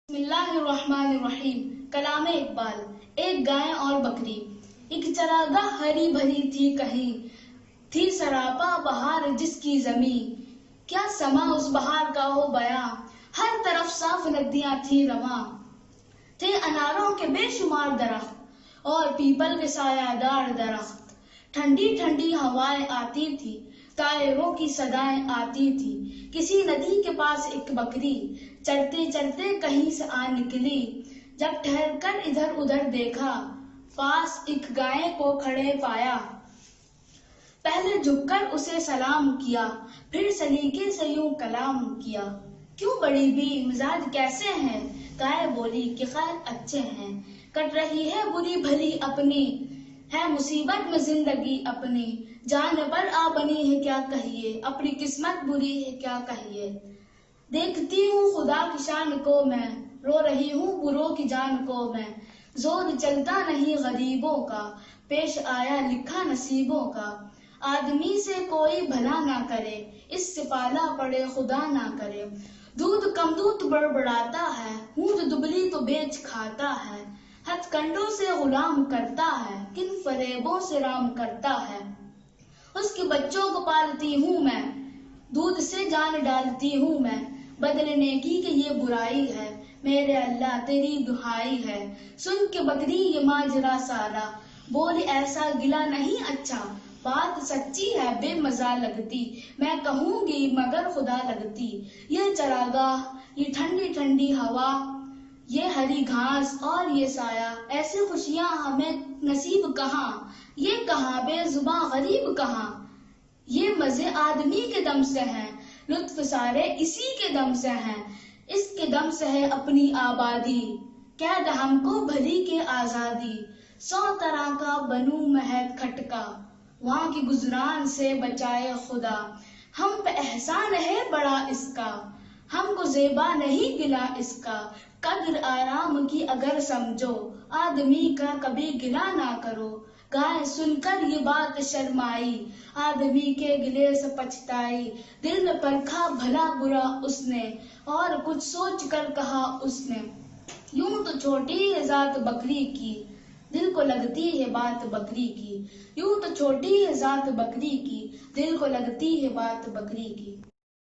बिस्मिल्लाहिर्रहमानिर्रहीम। कलाम इकबाल। एक गाय और बकरी। एक चरागाह हरी भरी थी, कहीं थी सरापा बहार जिसकी जमी। क्या समा उस बहार का हो बयां, हर तरफ साफ नदियां थी रवां। थे अनारों के बेशुमार दरख्त और पीपल के सायादार दरख्त। ठंडी ठंडी हवाएं आती थी, तायरों की सदाएं आती थी। किसी नदी के पास एक बकरी चरते चरते कहीं से आ निकली। जब ठहर कर इधर उधर देखा, पास एक गाय को खड़े पाया। पहले झुककर उसे सलाम किया, फिर सलीके से यूं कलाम किया। क्यों बड़ी बी, मिजाज कैसे हैं? गाय बोली कि खैर अच्छे हैं। कट रही है बुरी भली अपनी, है मुसीबत में जिंदगी अपनी। जान पर आ बनी है क्या कहिए, अपनी किस्मत बुरी है क्या कहिए। देखती हूँ खुदा की शान को मैं, रो रही हूँ बुरों की जान को मैं। जोर चलता नहीं गरीबों का, पेश आया लिखा नसीबों का। आदमी से कोई भला ना करे, इससे पाला पड़े खुदा ना करे। दूध कमदूत बड़बड़ाता है, ऊँट दुबली तो बेच खाता है। हथकंडों से गुलाम करता है, किन फरेबों से राम करता है। उसके बच्चों को पालती हूँ मैं, दूध से जान डालती हूँ मैं। बदले नेकी की ये बुराई है, मेरे अल्लाह तेरी दुहाई है। सुन के बकरी ये माजरा सारा, बोली ऐसा गिला नहीं अच्छा। बात सच्ची है बेमजा लगती, मैं कहूँगी मगर खुदा लगती। ये चरागाह, ये ठंडी ठंडी हवा, ये हरी घास और ये साया, ऐसी खुशियाँ हमें नसीब कहाँ। ये कहाँ बेजुबां गरीब कहाँ। ये मजे आदमी के दम से हैं, लुत्फ सारे इसी के दम से हैं। इसके दम से है अपनी आबादी, कैद हमको भली के आजादी। 100 तरह का बनूं महक खटका, वहाँ की गुजरान से बचाए खुदा। हम पे एहसान है बड़ा इसका, हमको ज़ेबा नहीं गिला इसका। कद्र आराम की अगर समझो, आदमी का कभी गिला ना करो। गाय सुनकर ये बात शर्माई, आदमी के गिले से पछताई। दिल में परखा भला बुरा उसने, और कुछ सोच कर कहा उसने। यूं तो छोटी है जात बकरी की, दिल को लगती है बात बकरी की। यूं तो छोटी है जात बकरी की, दिल को लगती है बात बकरी की।